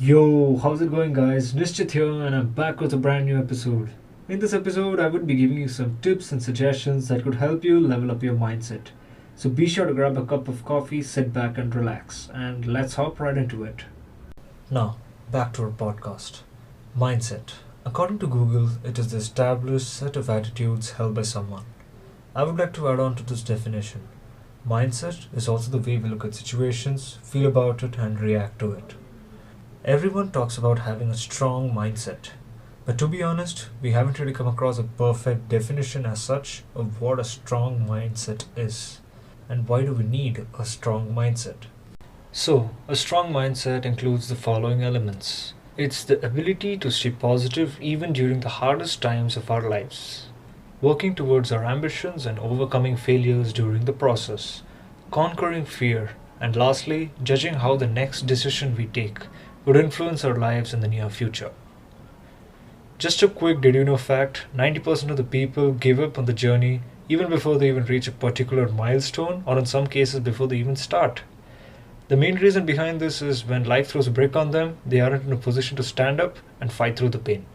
Yo, how's it going, guys? Nishchit here, and I'm back with a brand new episode. In this episode, I would be giving you some tips and suggestions that could help you level up your mindset. So be sure to grab a cup of coffee, sit back, and relax, and let's hop right into it. Now, back to our podcast. Mindset. According to Google, it is the established set of attitudes held by someone. I would like to add on to this definition. Mindset is also the way we look at situations, feel about it, and react to it. Everyone talks about having a strong mindset. But to be honest, we haven't really come across a perfect definition as such of what a strong mindset is. And why do we need a strong mindset? So, a strong mindset includes the following elements. It's the ability to stay positive even during the hardest times of our lives. Working towards our ambitions and overcoming failures during the process. Conquering fear. And lastly, judging how the next decision we take would influence our lives in the near future. Just a quick did you know fact, 90% of the people give up on the journey even before they even reach a particular milestone, or in some cases before they even start. The main reason behind this is when life throws a brick on them, they aren't in a position to stand up and fight through the pain.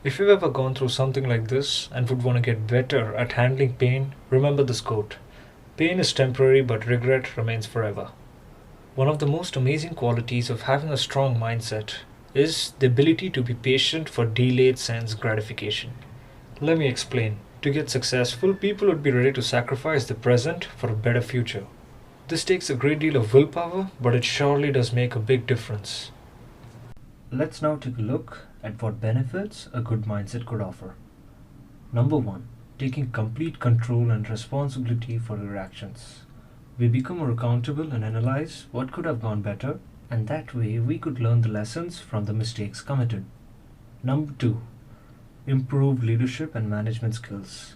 If you've ever gone through something like this and would want to get better at handling pain, remember this quote: pain is temporary, but regret remains forever. One of the most amazing qualities of having a strong mindset is the ability to be patient for delayed sense gratification. Let me explain. To get successful, people would be ready to sacrifice the present for a better future. This takes a great deal of willpower, but it surely does make a big difference. Let's now take a look at what benefits a good mindset could offer. Number 1. Taking complete control and responsibility for your actions. We become more accountable and analyze what could have gone better, and that way we could learn the lessons from the mistakes committed. Number 2. Improve leadership and management skills.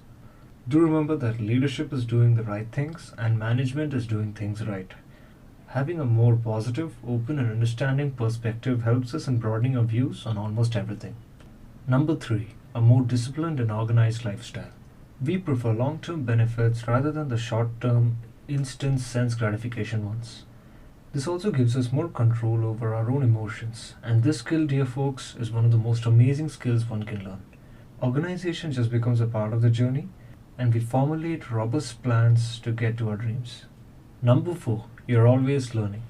Do remember that leadership is doing the right things and management is doing things right. Having a more positive, open, and understanding perspective helps us in broadening our views on almost everything. Number 3. A more disciplined and organized lifestyle. We prefer long term benefits rather than the short term instant sense gratification ones. This also gives us more control over our own emotions, and this skill, dear folks, is one of the most amazing skills one can learn. Organization just becomes a part of the journey, and we formulate robust plans to get to our dreams. Number 4, you're always learning.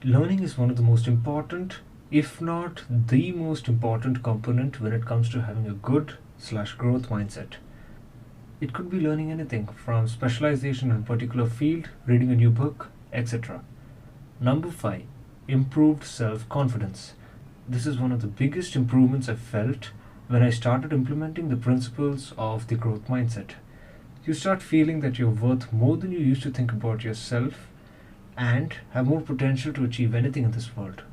Learning is one of the most important, if not the most important component when it comes to having a good/growth mindset. It could be learning anything from specialization in a particular field, reading a new book, etc. Number 5. Improved self-confidence. This is one of the biggest improvements I felt when I started implementing the principles of the growth mindset. You start feeling that you're worth more than you used to think about yourself and have more potential to achieve anything in this world.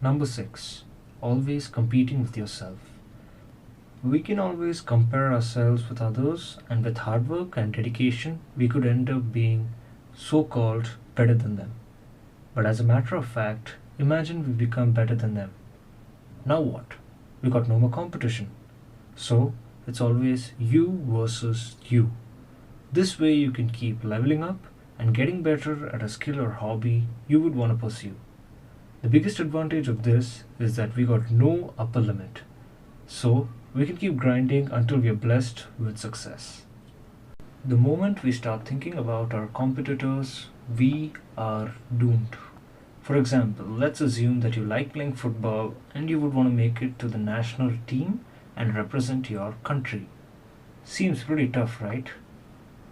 Number 6. Always competing with yourself. We can always compare ourselves with others, and with hard work and dedication, we could end up being so called better than them. But as a matter of fact, imagine we become better than them. Now what? We got no more competition. So, it's always you versus you. This way, you can keep leveling up and getting better at a skill or hobby you would want to pursue. The biggest advantage of this is that we got no upper limit. So, we can keep grinding until we are blessed with success. The moment we start thinking about our competitors, we are doomed. For example, let's assume that you like playing football and you would want to make it to the national team and represent your country. Seems pretty tough, right?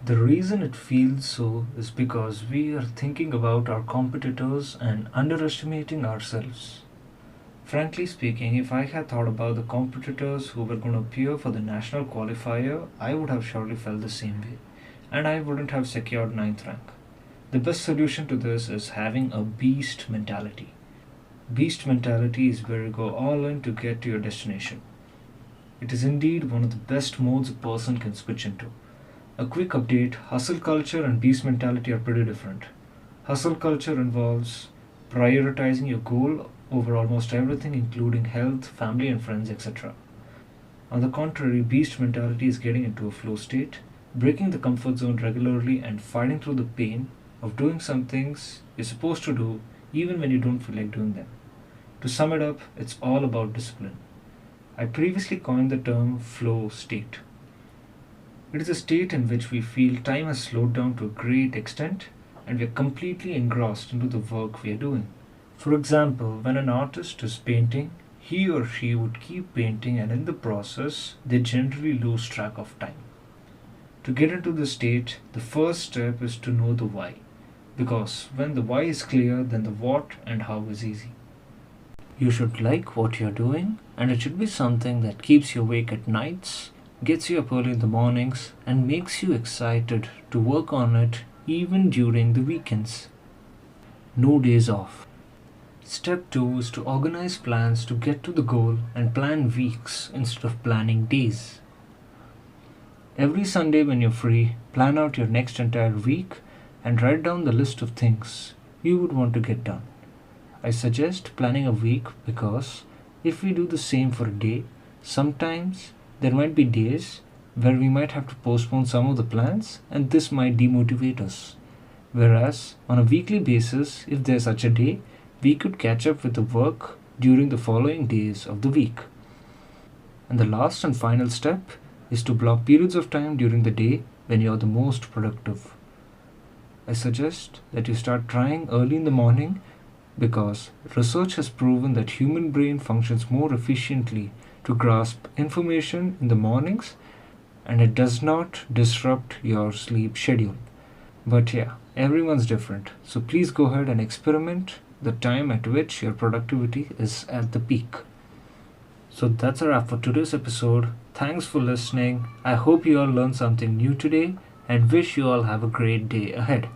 The reason it feels so is because we are thinking about our competitors and underestimating ourselves. Frankly speaking, if I had thought about the competitors who were going to appear for the national qualifier, I would have surely felt the same way, and I wouldn't have secured ninth rank. The best solution to this is having a beast mentality. Beast mentality is where you go all in to get to your destination. It is indeed one of the best modes a person can switch into. A quick update: hustle culture and beast mentality are pretty different. Hustle culture involves prioritizing your goal over almost everything, including health, family, and friends, etc. On the contrary, beast mentality is getting into a flow state, breaking the comfort zone regularly, and fighting through the pain of doing some things you're supposed to do even when you don't feel like doing them. To sum it up, it's all about discipline. I previously coined the term flow state. It is a state in which we feel time has slowed down to a great extent and we are completely engrossed into the work we are doing. For example, when an artist is painting, he or she would keep painting, and in the process, they generally lose track of time. To get into this state, the first step is to know the why. Because when the why is clear, then the what and how is easy. You should like what you're doing, and it should be something that keeps you awake at nights, gets you up early in the mornings, and makes you excited to work on it even during the weekends. No days off. Step 2 is to organize plans to get to the goal and plan weeks instead of planning days. Every Sunday when you're free, plan out your next entire week and write down the list of things you would want to get done. I suggest planning a week because if we do the same for a day, sometimes there might be days where we might have to postpone some of the plans and this might demotivate us. Whereas on a weekly basis, if there's such a day, we could catch up with the work during the following days of the week. And the last and final step is to block periods of time during the day when you are the most productive. I suggest that you start trying early in the morning because research has proven that human brain functions more efficiently to grasp information in the mornings and it does not disrupt your sleep schedule. But yeah, everyone's different. So please go ahead and experiment the time at which your productivity is at the peak. So that's a wrap for today's episode. Thanks for listening. I hope you all learned something new today and wish you all have a great day ahead.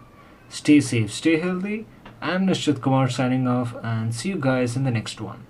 Stay safe, stay healthy. I'm Nishchit Kumar signing off and see you guys in the next one.